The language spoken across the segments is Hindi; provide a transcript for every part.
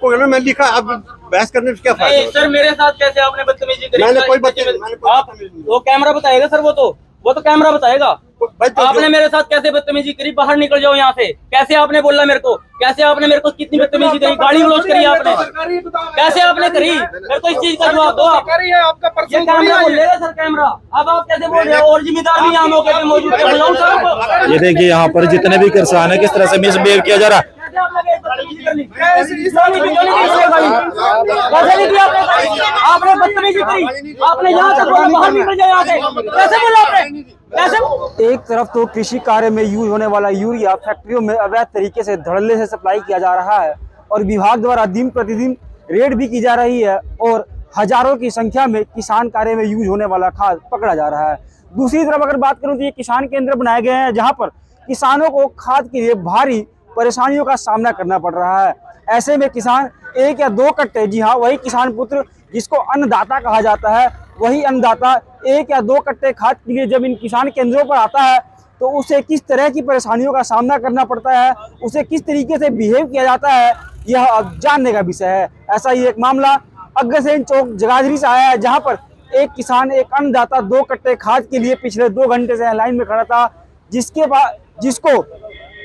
आपको मैं लिखा, अब बहस करने में क्या फायदा? सर मेरे साथ कैसे आपने बदतमीजी करी? मैंने कोई बदतमीजी आप वो कैमरा बताएगा सर, वो तो कैमरा बताएगा। आपने मेरे साथ कैसे बदतमीजी करी? बाहर निकल जाओ यहाँ से। कैसे आपने बोला मेरे को? कैसे आपने मेरे को कितनी बदतमीजी करी? गाड़ी गलौज करी आपने, कैसे आपने करी? मेरे को इस चीज का जवाब दो आप। ये कैमरा बोल लेगा सर, कैमरा। अब आप कैसे बोल रहे हो? और जिम्मेदार भी यहाँ मौके पे मौजूद है। ये देखिए यहाँ पर जितने भी किसान है किस तरह से मिसबिहेव किया जा रहा है। आपने बदतमीजी करी, आपने यहाँ से बाहर निकल जाए, यहाँ से कैसे बोला आपने? एक तरफ तो कृषि कार्य में यूज होने वाला यूरिया फैक्ट्रियों में अवैध तरीके से धड़ल्ले से सप्लाई किया जा रहा है और विभाग द्वारा दिन प्रतिदिन रेड भी की जा रही है और हजारों की संख्या में किसान कार्य में यूज होने वाला खाद पकड़ा जा रहा है। दूसरी तरफ अगर बात करूं तो ये किसान केंद्र बनाए गए हैं जहां पर किसानों को खाद के लिए भारी परेशानियों का सामना करना पड़ रहा है। ऐसे में किसान एक या दो कट्टे, जी हाँ वही किसान पुत्र जिसको अन्नदाता कहा जाता है, वही अन्नदाता एक या दो कट्टे खाद के लिए जब इन किसान केंद्रों पर आता है तो उसे किस तरह की परेशानियों का सामना करना पड़ता है, उसे किस तरीके से बिहेव किया जाता है, यह अब जानने का विषय है। ऐसा ही एक मामला अग्रसेन चौक जगाधरी से आया है जहां पर एक किसान, एक अन्नदाता 2 कट्टे खाद के लिए पिछले 2 घंटे से लाइन में खड़ा था, जिसको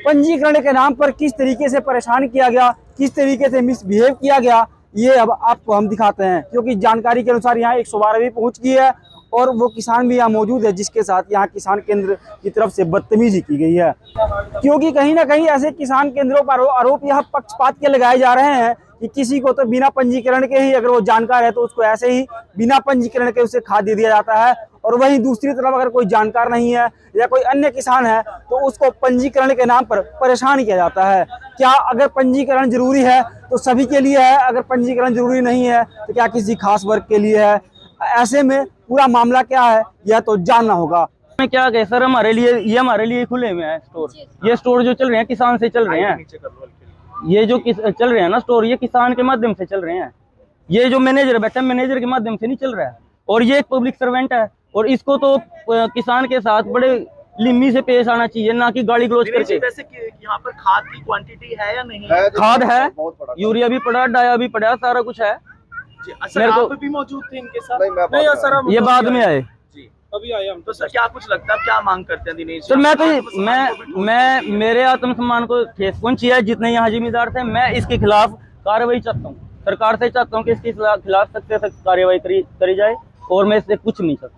पंजीकरण के नाम पर किस तरीके से परेशान किया गया, किस तरीके से मिसबिहेव किया गया, ये अब आपको हम दिखाते हैं। क्योंकि जानकारी के अनुसार यहाँ 112 भी पहुंच गई है और वो किसान भी यहाँ मौजूद है जिसके साथ यहाँ किसान केंद्र की तरफ से बदतमीजी की गई है। क्योंकि कहीं ना कहीं ऐसे किसान केंद्रों पर आरोप यह पक्षपात के लगाए जा रहे हैं कि किसी को तो बिना पंजीकरण के ही, अगर वो जानकार है तो उसको ऐसे ही बिना पंजीकरण के उसे खाद दे दिया जाता है, और वहीं दूसरी तरफ अगर कोई जानकार नहीं है या कोई अन्य किसान है तो उसको पंजीकरण के नाम पर परेशान किया जाता है। क्या अगर पंजीकरण जरूरी है तो सभी के लिए है, अगर पंजीकरण जरूरी नहीं है तो क्या किसी खास वर्ग के लिए है? ऐसे में पूरा मामला क्या है यह तो जानना होगा। मैं क्या कहे सर, हमारे लिए खुले में है स्टोर। ये स्टोर जो चल रहे हैं किसान से चल रहे हैं, ये जो चल रहे हैं ना स्टोर, ये किसान के माध्यम से चल रहे हैं। ये जो मैनेजर बैठा है, मैनेजर के माध्यम से नहीं चल रहा है, और ये एक पब्लिक सर्वेंट है और इसको तो किसान के साथ बड़े लिम्मी से पेश आना चाहिए, ना कि गाली गलौज करके। वैसे यहाँ पर खाद की क्वांटिटी है या नहीं है? खाद है, यूरिया भी पड़ा, डाया भी पड़ा, सारा कुछ है। मेरे को भी मौजूद थे इनके साथ। नहीं सर, ये बाद में आए, अभी आए हम। तो सर क्या कुछ लगता है, क्या मांग करते हैं दिनेश? सर मैं मेरे आत्मसम्मान को ठेस पहुंची है। जितने यहाँ जिम्मेदार थे, मैं इसके खिलाफ कार्रवाई चाहता हूँ, सरकार से चाहता हूँ कि इसके खिलाफ सख्त से सख्त कार्रवाई करी जाए, और मैं इससे कुछ नहीं चाहता।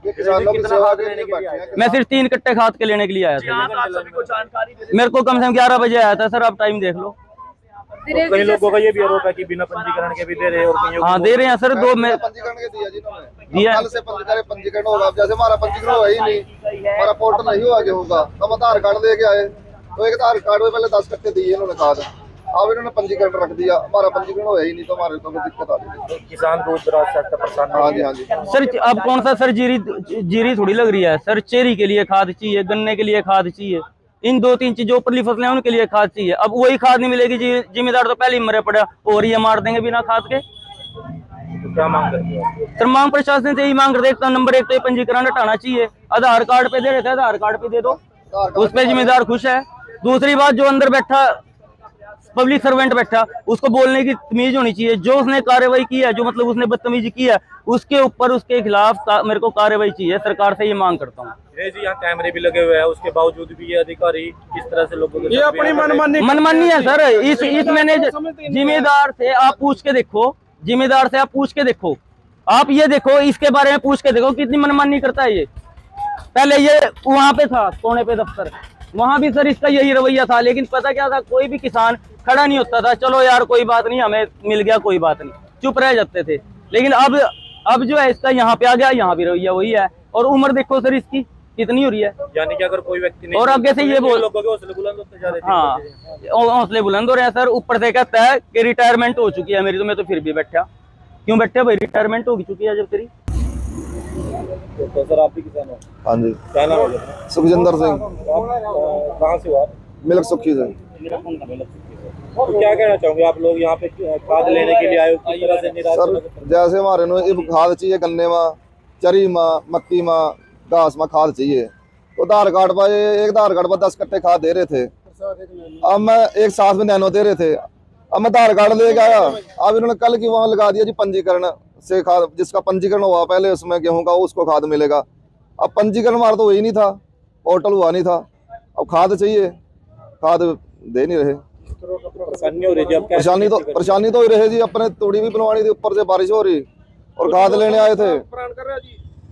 मैं सिर्फ 3 कट्टे खाद के लेने के लिए आया था। मेरे को कम से कम 11 बजे आया था सर, आप टाइम देख लो। कई लोगों का ये भी आरोप है कि बिना पंजीकरण के भी दे रहे हैं, और हाँ दे रहे हैं सर। 2 में पंजीकरण के दिया कल से पंजीकरण होगा। अब जैसे हमारा पंजीकरण हुआ ही नहीं, हमारा पोर्टल नहीं हुआ आगे होगा, हम आधार कार्ड लेके आए तो एक आधार कार्ड में पहले 10 कट्टे दिए इन्होंने खाद, अब इन्होंने पंजीकरण रख दिया, हमारा पंजीकरण हुआ ही नहीं तो हमारे तो दिक्कत आ रही है। किसान दूर दराज से परेशान। हाँ जी सर, अब कौन सा सर जीरी थोड़ी लग रही है सर, चेरी के लिए खाद चाहिए, गन्ने के लिए खाद चाहिए, इन 2-3 चीजों ऊपरली फसलें उनके लिए खाद चाहिए। अब वही खाद नहीं मिलेगी, जिम्मेदार तो पहले ही मरे पड़ा और ये मार देंगे बिना खाद के। तो क्या मांग करते हैं सर? मांग प्रशासन से यही मांग करते हैं, नंबर 1 तो ये पंजीकरण हटाना चाहिए। आधार कार्ड पे दे रहे थे, आधार कार्ड पे दे दो, उस पे जिम्मेदार खुश है। दूसरी बात, जो अंदर बैठा पब्लिक सर्वेंट बैठा, उसको बोलने की तमीज होनी चाहिए। जो उसने कार्रवाई की है, जो मतलब उसने बदतमीजी की है, उसके ऊपर उसके खिलाफ मेरे को कार्रवाई चाहिए। सरकार से ये मांग करता हूँ। यहाँ कैमरे भी लगे हुए हैं, उसके बावजूद भी ये अधिकारी इस तरह से लोगों को, ये अपनी मनमानी है सर। इस मैनेजर जिम्मेदार से आप पूछ के देखो, जिम्मेदार से आप पूछ के देखो, आप ये देखो, इसके बारे में पूछ के देखो कितनी मनमानी करता है ये। पहले ये वहां पे था कोने पे दफ्तर, वहां भी सर इसका यही रवैया था, लेकिन पता क्या था, कोई भी किसान खड़ा नहीं होता था। चलो यार कोई बात नहीं, हमें मिल गया कोई बात नहीं, चुप रह जाते थे। लेकिन अब जो है इसका यहाँ पे आ गया, यहाँ भी रवैया वही है। और उम्र देखो सर इसकी कितनी हो रही है, यानी कि अगर कोई व्यक्ति नहीं, और आगे से ये बोल, लोगों के हौसले बुलंद होते जा रहे हैं। हाँ हौसले बुलंद हो रहे हैं सर। ऊपर से कहता है कि रिटायरमेंट हो चुकी है मेरी, तो मैं तो फिर भी बैठा क्यों बैठा भाई? रिटायरमेंट हो चुकी है जब तेरी। तो सर आप भी किसान हो? हाँ जी। क्या नाम है? सुखजिंदर सिंह। कहाँ से हो आप? मिल्क सुखी से। तो क्या कहना चाहोगे आप लोग यहाँ पे खाद लेने के लिए आए हो, किस तरह से निराश? सर जैसे हमारे नो खाद चाहिए, गन्ने में, चरी में, मक्की में, घास में खाद चाहिए, तो आधार कार्ड पर 10 कट्टे खाद दे रहे थे। अब मैं एक साथ में नैनो दे रहे थे, अब मैं आधार कार्ड लेके आया, अब इन्होंने कल की वहां लगा दिया जी पंजीकरण से खाद, जिसका पंजीकरण हुआ पहले उसमें गेहूं का उसको खाद मिलेगा। अब पंजीकरण हमारा तो वही नहीं था, पोर्टल हुआ नहीं था, अब खाद चाहिए, खाद दे नहीं रहे। परेशानी हो रही है, परेशानी तो ही रहे जी। अपने तोड़ी भी बनवानी थी, ऊपर से बारिश हो रही और खाद लेने आए थे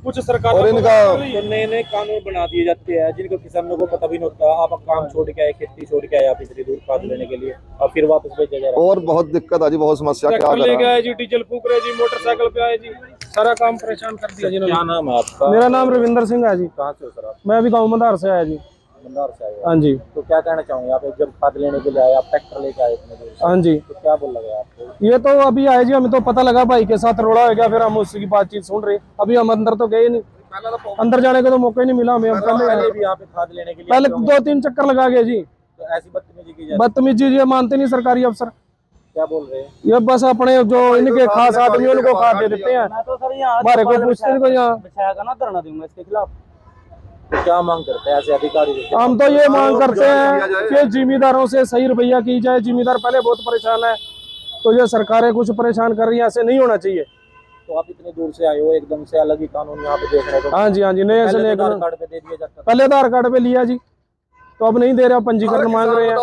कुछ सरकार और इनका नए नए कानून बना दिए जाते हैं जिनको किसानों को पता भी नहीं होता। आप काम छोड़ के आए, खेती छोड़ के आए आप इतनी दूर खाद लेने के लिए और फिर वापस भेजा जा रहा है। और बहुत दिक्कत है जी, बहुत समस्या। क्या लेके आए जी, डीजल फूक रहे जी, मोटरसाइकिल पे आए जी, सारा काम परेशान कर दिया जी। क्या नाम है आपका? मेरा नाम रविंदर सिंह है जी। कहाँ से हो सर आप? मैं अभी गाँव मंदार से आया जी। मंदार से आए? हाँ जी। तो क्या कहना चाहूँगे आप, जब खाद लेने के लिए आए, आप ट्रैक्टर लेके आए इतने दूर से, हाँ जी। तो क्या बोल लगा आपको? ये तो अभी आए जी, हमें तो पता लगा भाई के साथ रोड़ा हो गया, फिर हम उसकी बातचीत सुन रहे। अभी हम अंदर तो गए नहीं, अंदर जाने का तो मौका ही नहीं मिला हमें। हम पहले भी यहाँ पे खाद लेने के लिए पहले 2-3 चक्कर लगा गए जी। तो ऐसी बदतमीजी की जाती है? बदतमीजी जी मानते नहीं सरकारी अफसर, क्या बोल रहे हैं? ये बस अपने जो इनके खास आदमी उनको खाद दे देते हैं, हमारे को पूछते नहीं कोई। यहाँ धरना दूंगा इसके खिलाफ। तो क्या मांग करते हैं ऐसे अधिकारी से? हम तो ये मांग करते हैं कि जिम्मेदारों से सही रवैया की जाए। जिम्मेदार पहले बहुत परेशान है, तो ये सरकारें कुछ परेशान कर रही हैं, ऐसे नहीं होना चाहिए। तो आप इतने दूर से आए हो, एकदम से अलग ही कानून यहाँ पे देख रहे हो। हाँ जी, हाँ जी। नए से पहले तो आधार लेकर कार्ड पे दे दिया जाता था। पहले आधार कार्ड पे लिया जी, तो अब नहीं दे रहे, पंजीकरण मांग रहे हैं।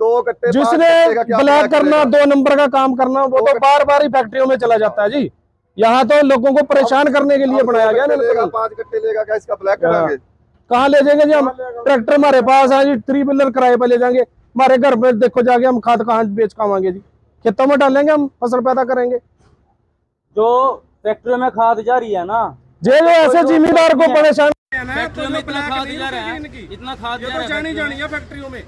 2 कट्टे जिसने ब्लैक करना, 2 नंबर का काम करना, वो तो बार बार ही फैक्ट्रियों में चला जाता है जी। यहाँ तो लोगों को परेशान करने के लिए बनाया गया ना। 5 कट्टे लेगा क्या, इसका ब्लैक कराएंगे? कहाँ ले जाएंगे जी हम? ट्रैक्टर हमारे पास है जी, 3 व्हीलर किराए पे ले जाएंगे। हमारे घर पे देखो जाके हम खाद कहाँ बेच खावांगे जी? खेतों में डालेंगे, हम फसल पैदा करेंगे। जो फैक्ट्रियों में खाद जा रही है ना, जो ऐसे जिम्मेदार को परेशान फैक्ट्रियों में इतना खाद जा रहा है, इतना खाद जा रहा है जानी है फैक्ट्रियों में,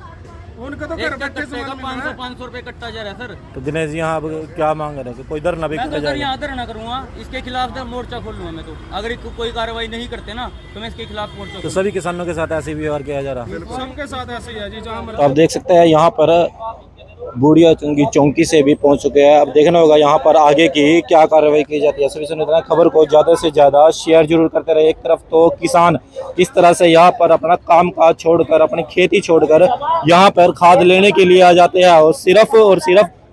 उनका तो एक कट्टे का 500 रुपए कट्टा जा रहा है सर। तो दिनेश जी यहाँ अब क्या मांग रहे हैं? कोई धरना भी मैं तो सर यहाँ धरना करूंगा, इसके खिलाफ मोर्चा खोल लूंगा मैं तो। अगर कोई कार्रवाई नहीं करते ना तो मैं इसके खिलाफ मोर्चा। तो सभी किसानों के साथ ऐसे व्यवहार किया जा रहा है? सबके साथ ऐसे ही है जी। जहाँ तो आप देख सकते हैं यहाँ पर बूढ़िया चुंगी चौकी से भी पहुंच चुके हैं। अब देखना होगा यहाँ पर आगे की क्या कार्रवाई की जाती है। सभी सुन रहे हैं, खबर को ज्यादा से ज्यादा शेयर जरूर करते रहे। एक तरफ तो किसान किस तरह से यहाँ पर अपना काम काज छोड़कर, अपनी खेती छोड़कर यहाँ पर खाद लेने के लिए आ जाते हैं और सिर्फ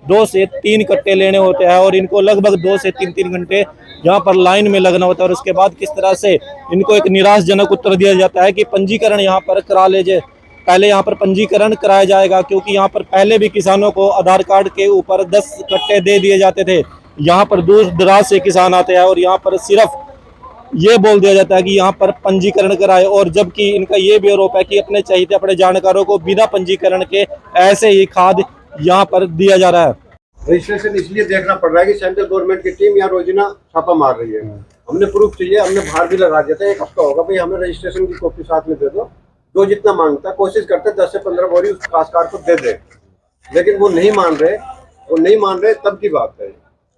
2 से 3 कट्टे लेने होते हैं और इनको लगभग 2 से 3 घंटे यहाँ पर लाइन में लगना होता है। और उसके बाद किस तरह से इनको एक निराशजनक उत्तर दिया जाता है कि पंजीकरण यहाँ पर करा लीजिए। पहले यहाँ पर पंजीकरण कराया जाएगा, क्योंकि यहाँ पर पहले भी किसानों को आधार कार्ड के ऊपर 10 कट्टे दे दिए जाते थे। यहाँ पर दूर दराज से किसान आते हैं और यहाँ पर सिर्फ ये बोल दिया जाता है कि यहाँ पर पंजीकरण कराए, और जबकि इनका ये भी आरोप है कि अपने चाहिए अपने जानकारों को बिना पंजीकरण के ऐसे ही खाद यहाँ पर दिया जा रहा है। रजिस्ट्रेशन इसलिए देखना पड़ रहा है कि सेंट्रल गवर्नमेंट की टीम यहाँ रोजाना छापा मार रही है। हमने प्रूफ चाहिए, हमने बाहर भी लगा दिया था। 1 हफ्ता होगा भाई, हमें रजिस्ट्रेशन की कॉपी साथ में दे दो। जो जितना मांगता है कोशिश करते 10 से 15 बोरी उस काश्तकार को दे दे, लेकिन वो नहीं मान रहे, तब की बात है।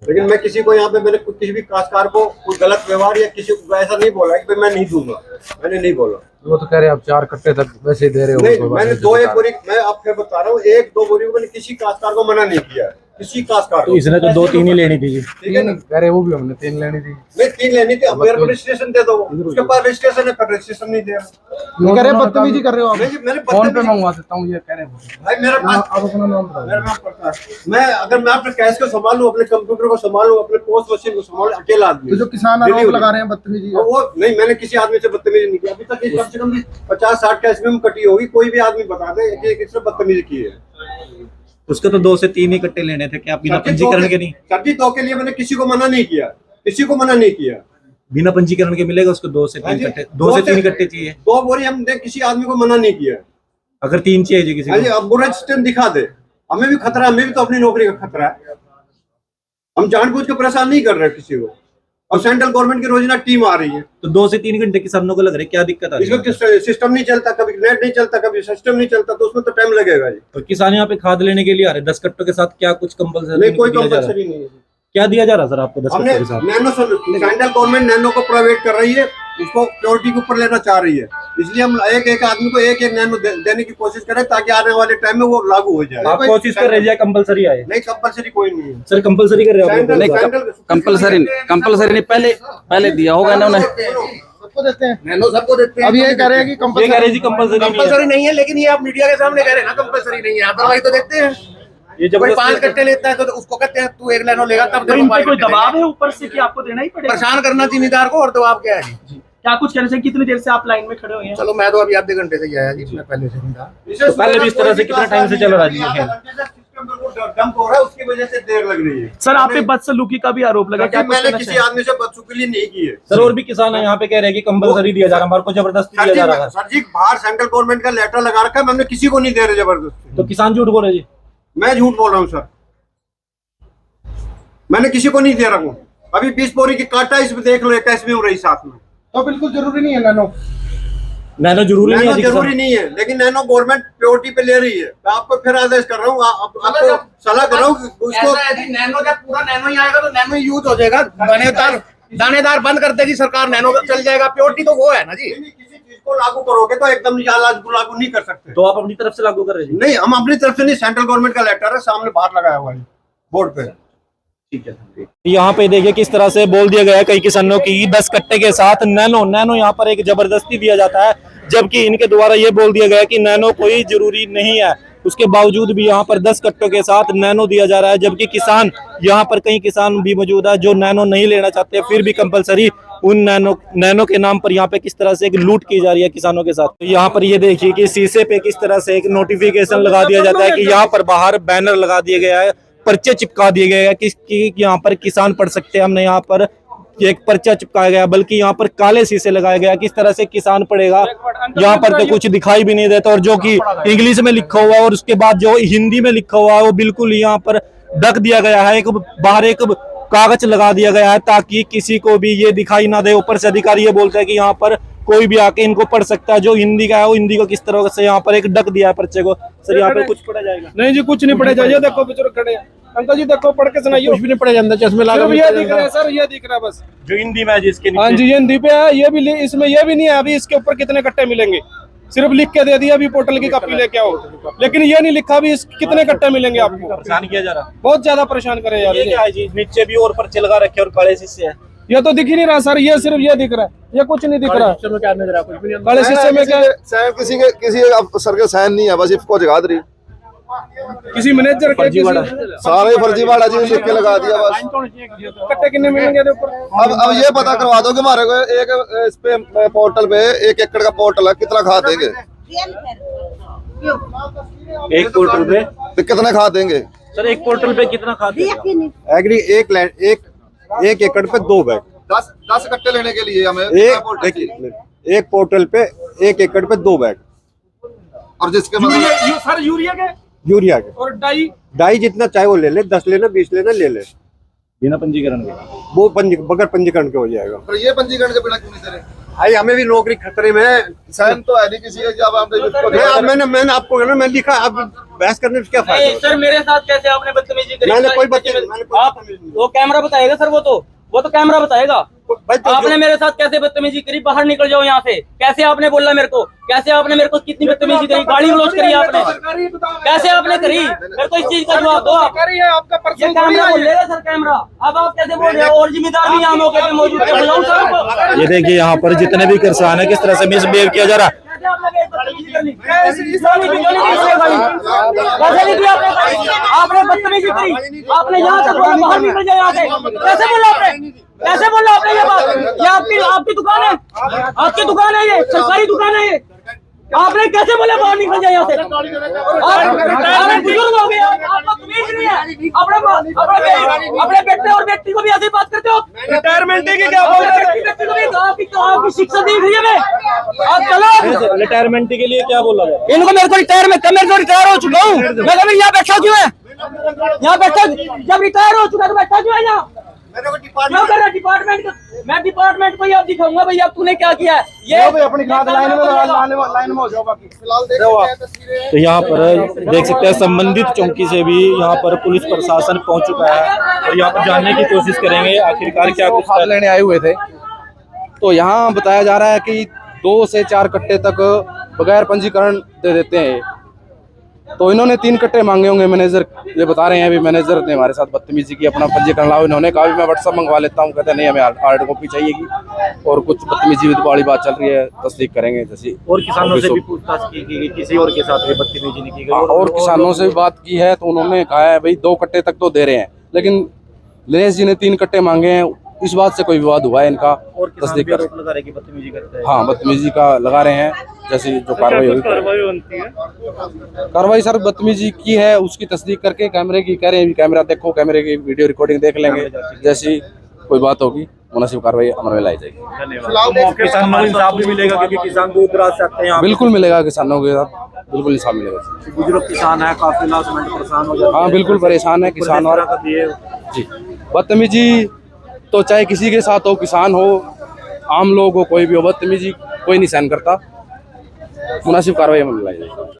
लेकिन मैं किसी को यहाँ पे मैंने किसी भी काश्तकार को कोई गलत व्यवहार या किसी को ऐसा नहीं बोला कि भाई मैं नहीं दूंगा, मैंने नहीं बोला। वो तो कह रहे हैं आप 4 कट्टे तक वैसे दे रहे हो। नहीं, मैंने 2-1 बोरी, मैं आपको बता रहा हूँ, 1-2 बोरी को मैंने किसी काश्तकार को मना नहीं किया है, किसी काश्तकार को। इसने तो 2-3 ही लेनी थी, ठीक है ना? कह रहे वो भी हमने 3 लेनी थी। नहीं, 3 लेनी थी। अब मेरे को रजिस्ट्रेशन दे दो, उसके पास रजिस्ट्रेशन है, पर रजिस्ट्रेशन नहीं दिया। कह रहे बदतमीजी कर रहे हो आप। मैंने फोन पे मंगवा देता हूँ, ये कह रहे हैं भाई मेरा पास आप अपना नाम बताओ। मेरा नाम पड़ता है। मैं अपने कैश को संभालूं, अपने कंप्यूटर को संभालूं, अपने पोस्ट मशीन को संभालूं, अकेला आदमी। तो जो किसान आरोप लगा रहे हैं बदतमीजी, वो नहीं, मैंने किसी आदमी से बदतमीजी नहीं की अभी तक। कम से कम 50-60 कैश में कटी होगी, कोई भी आदमी बता दे कि किसने बदतमीजी की है। उसको तो 2 से 3 ही कट्टे लेने थे। क्या बिना पंजीकरण के नहीं? सर जी, 2 के लिए मैंने किसी को मना नहीं किया, बिना पंजीकरण के मिलेगा उसको 2 से 3 कट्टे? 2 से 3 कट्टे चाहिए। 2 बोरी हमने किसी आदमी को मना नहीं किया। अगर 3 चाहिए जी किसी को? अब वो रजिस्ट्रेशन दिखा दे, हमें भी खतरा है, हमें भी तो अपनी नौकरी का खतरा है। हम जानबूझ के परेशान नहीं कर रहे किसी को। और सेंट्रल गवर्नमेंट की रोजाना टीम आ रही है, तो 2 से 3 घंटे किसानों को लग रहा है, क्या दिक्कत आ रही है? इसमें सिस्टम नहीं चलता, कभी नेट नहीं चलता, कभी सिस्टम नहीं चलता, तो उसमें तो टाइम लगेगा जी। और किसान यहाँ पे खाद लेने के लिए आ रहे 10 कट्टों के साथ, क्या कुछ कंपल्सरी? नहीं, कोई कंपल्सरी नहीं है। क्या दिया जा रहा सर आपको 10 हमने कट्टों के साथ? नैनो, सेंट्रल गवर्नमेंट नैनो को प्रोवाइड कर रही है, उसको प्योरिटी के ऊपर लेना चाह रही है, इसलिए हम एक आदमी को एक नैनो देने की कोशिश करें ताकि आने वाले टाइम में वो लागू हो जाए। आप कोशिश कर रहे हैं कंपल्सरी आए? नहीं, कंपल्सरी कोई नहीं है सर, कंपल्सरी कर रहे हो? कंपलसरी नहीं, पहले दिया होगा इन्होंने। सबको देते हैं, नैनो सबको देते हैं। अब ये कह रहे हैं कि कंपल्सरी कंपल्सरी नहीं है, लेकिन ये आप मीडिया के सामने कह रहे हैं ना कंपल्सरी नहीं है, अदरवाइज तो देखते हैं। ये कोई 5 कट्टे लेता है तो उसको कहते हैं तू 1 नैनो लेगा तब तो तेरे इन को पे 5 कोई कट्टे दबाव देंगे। है ऊपर से कि आपको देना ही पड़ेगा? परेशान करना जिम्मेदार को, और दबाव क्या है जी? क्या कुछ कहना चाहिए? कितनी देर से आप लाइन में खड़े हुए हैं? चलो मैं तो अभी आधे घंटे से ही आया जी, मैं पहले से नहीं था। तो पहले भी इस तरह से कितना टाइम से चल रहा है जी ये खेल? डंप हो रहा है, उसकी वजह से देर लग रही है। सर आप पे बदसलूकी का भी आरोप लगा, क्या कुछ मैंने कहना किसी चाहिए? आदमी से बदसलूकी नहीं की है सर और भी किसान है यहाँ पे कह रहे हैं कि कंपलसरी दिया जा रहा है, हमारे को जबरदस्ती दिया जा रहा है। सर जी बाहर सेंट्रल गवर्नमेंट का लेटर लगा रखा है, मैंने किसी को नहीं दे रहे जबरदस्ती। तो किसान झूठ बोल रहे जी? मैं झूठ बोल रहा हूँ सर, मैंने किसी को नहीं दे रहा हूँ। अभी 20 बोरी की काटा इसमें देख लो, कैसे में हो रही साथ में। तो बिल्कुल जरूरी नहीं है नैनो। नैनो जरूरी नहीं नैनो है जी जरूरी किसान? नहीं है, लेकिन नैनो गवर्नमेंट प्योरिटी पे ले रही है। मैं आपको फिर आदेश कर रहा हूँ, आपको सलाह कर रहा हूँ उसको। ऐसा है जी, नैनो जब पूरा नैनो ही आएगा तो नैनो ही यूज हो जाएगा। दानेदार बंद कर देगी सरकार, नैनो चल जाएगा। प्योरिटी तो वो है ना जी। किसी चीज को लागू करोगे तो एकदम लागू नहीं कर सकते। तो आप अपनी तरफ से लागू कर रहे हैं? नहीं, हम अपनी तरफ से नहीं, सेंट्रल गवर्नमेंट का लेटर है, सामने बाहर लगाया हुआ है बोर्ड पे। यहाँ पे देखिए किस तरह से बोल दिया गया है कई किसानों की 10 कट्टे के साथ नैनो यहाँ पर एक जबरदस्ती दिया जाता है, जबकि इनके द्वारा ये बोल दिया गया है कि नैनो कोई जरूरी नहीं है। उसके बावजूद भी यहाँ पर 10 कट्टों के साथ नैनो दिया जा रहा है, जबकि किसान यहाँ पर कई किसान भी मौजूद है जो नैनो नहीं लेना चाहते, फिर भी कंपलसरी उन नैनो के नाम पर यहाँ पे किस तरह से एक लूट की जा रही है किसानों के साथ। तो यहाँ पर ये देखिए कि शीशे पे किस तरह से एक नोटिफिकेशन लगा दिया जाता है कि यहाँ पर बाहर बैनर लगा दिया गया है, पर्चे चिपका दिए गए हैं कि यहाँ पर किसान पढ़ सकते हैं। हमने यहाँ पर एक पर्चा चिपकाया गया, बल्कि यहाँ पर काले शीशे लगाया गया। किस तरह से किसान पढ़ेगा, यहाँ पर तो कुछ दिखाई भी नहीं देता, और जो कि इंग्लिश में लिखा हुआ है और उसके बाद जो हिंदी में लिखा हुआ है वो बिल्कुल यहाँ पर ढक दिया गया है। एक बाहर एक कागज लगा दिया गया है ताकि किसी को भी ये दिखाई ना दे। ऊपर से अधिकारी ये बोलते हैं कि यहाँ पर कोई भी आके इनको पढ़ सकता है। जो हिंदी का है वो हिंदी को किस तरह से यहाँ पर एक ढक दिया है पर्चे को। सर यहाँ पर कुछ पढ़ा जाएगा? नहीं जी, कुछ नहीं पढ़ा जाएगा। देखो बुजुर्ग खड़े हैं, अंकल जी देखो पढ़ के सुनाइए। कुछ भी नहीं पढ़ा जाता, चश्मे लगा सिर्फ ये दिख रहा है सर, ये दिख रहा है बस। जो हिंदी में है जिसके हाँ जी, ये हिंदी पे है। ये भी इसमें ये भी नहीं है अभी इसके ऊपर कितने कट्टे मिलेंगे, सिर्फ लिख के दे दिया अभी पोर्टल की कॉपी लेके आओ, लेकिन ये नहीं लिखा अभी कितने कट्टे मिलेंगे आपको। परेशान किया जा रहा बहुत ज्यादा परेशान करे यार। ये क्या है जी? नीचे भी और पर्चे लगा रखे और काले शीशे है। ये तो दिख ही नहीं रहा सर, ये सिर्फ ये दिख रहा है, ये कुछ नहीं दिख रहा। काले शीशे में क्या साइन किसी अफसर के साइन नहीं है, बस इसको जगा रही किसी मैनेजर के सारे फर्जीवाड़ा जी लिख के लगा दिया बस। कट्टे कितने मिलेंगे ऊपर। अब ये पता करवा दो कि हमारे को एक इस पे पोर्टल पे 1 एकड़ का पोर्टल है, कितना खाद देंगे? 1 पोर्टल पे तो कितना खाद देंगे सर? 1 पोर्टल पे कितना खाद देगा? एग्री एक एकड़ पे 2 बैग। 10 कट्टे लेने के लिए हमें एक पोर्टल पे 1 एकड़ पे 2 बैग, और जिसके सर यूरिया के। और डाई जितना चाहे वो ले ले, 10 लेना 20 लेना ले ले, बिना पंजीकरण के। वो बगैर पंजीकरण के हो जाएगा। पर ये पंजीकरण के बिना क्यों नहीं दे रहे? भाई हमें भी नौकरी खतरे में है। साइन तो है नहीं किसी का, जब हमने मैंने आपको मैं लिखा, अब बहस करने से क्या फायदा? सर मेरे साथ कैसे आपने बदतमीजी करी? मैंने कोई आप वो कैमरा बताएगा सर, वो तो कैमरा बताएगा। आपने मेरे साथ कैसे बदतमीजी करी? बाहर निकल जाओ यहाँ से। कैसे आपने बोला मेरे को? कैसे आपने मेरे को कितनी बदतमीजी करी? गाड़ी क्लोज करी आपने, कैसे आपने करी? मेरे को इस चीज का जवाब दो आप। ये कैमरा बोलेगा सर, कैमरा। अब आप कैसे बोल रहे हो? और जिम्मेदार भी यहाँ मौके पे मौजूद है, बुलाओ सर उनको। ये देखिए यहाँ पर जितने भी किसान है किस तरह से मिसबिहेव किया जा रहा है। आपने बदतमीजी करी, आपने यहाँ तक बोला बाहर निकल जाए यहाँ से। कैसे बोला आपने? कैसे बोला आपने ये बात? ये आपकी दुकान है, आपकी दुकान है, ये सरकारी दुकान है ये। आपने कैसे बोला बाहर निकल जाए यहाँ से? आप बुजुर्ग हो गए, आपको तमीज नहीं है। अपने बेटे और बेटी को भी ऐसी बात करते हो? रिटायरमेंट की क्या बोल रहे हो? आपकी शिक्षा दी गई है। आप चलो रिटायरमेंट के लिए क्या बोला जाए? इनको। मेरे को रिटायर हो चुका हूँ मैं, कभी यहाँ बैठा क्यों है? यहाँ बैठा, जब रिटायर हो चुका तो बैठा क्यों है यहाँ? क्यों कर रहा डिपार्टमेंट? मैं डिपार्टमेंट को ही अब दिखाऊंगा भैया तूने क्या किया है। ये अपनी खाद लाइन में हो जाओ। बाकी फिलहाल तो यहाँ पर देख सकते हैं संबंधित चौकी से भी यहाँ पर पुलिस प्रशासन पहुंच चुका है और यहाँ पर जानने की कोशिश करेंगे आखिरकार क्या कुछ खाद लेने आए हुए थे। तो यहाँ बताया जा रहा है कि 2 से 4 कट्टे तक बगैर पंजीकरण दे देते हैं। तो इन्होंने 3 कट्टे मांगे होंगे। मैनेजर ये बता रहे हैं, अभी मैनेजर ने हमारे साथ बदतमीजी की, अपना पंजीकरण लाओ। इन्होंने कहा मैं व्हाट्सअप मंगवा लेता हूँ, कहते नहीं हमें हार्ड कॉपी चाहिएगी, और कुछ बदतमीजी वाली बात चल रही है, तस्दीक करेंगे जैसी। और किसानों से भी पूछताछ की गई, किसी और के साथ भी बदतमीजी नहीं की गई। और किसानों से भी बात की है तो उन्होंने कहा है भाई 2 कट्टे तक तो दे रहे हैं, लेकिन दिनेश जी ने 3 कट्टे मांगे हैं। इस बात से कोई विवाद हुआ है इनका, और तस्दीक कर लगा रहे कि बदतमीजी करते हैं। हाँ, बदतमीजी का लगा रहे हैं, जैसी जो कार्रवाई हुई। कार्रवाई सर बदतमीजी की है उसकी तस्दीक करके कैमरे की कह रहे हैं, कैमरा देखो, कैमरे की वीडियो रिकॉर्डिंग देख लेंगे, जैसी कोई बात होगी मुनासिब कार्रवाई अमल में लाई जाएगी। किसानों को इंसाफ भी मिलेगा, क्योंकि किसान दूर दराज से आते हैं। बिल्कुल मिलेगा, किसानों के साथ बिल्कुल इंसाफ मिलेगा। बुजुर्ग किसान है, काफी लास्ट मिनट परेशान हो जाते हैं। हाँ बिल्कुल परेशान है किसान। और जी बदतमीजी तो चाहे किसी के साथ हो, किसान हो, आम लोग हो, कोई भी हो, बदतमीजी कोई नहीं सहन करता। मुनासिब कार्रवाई अमल में लाई जाएगी।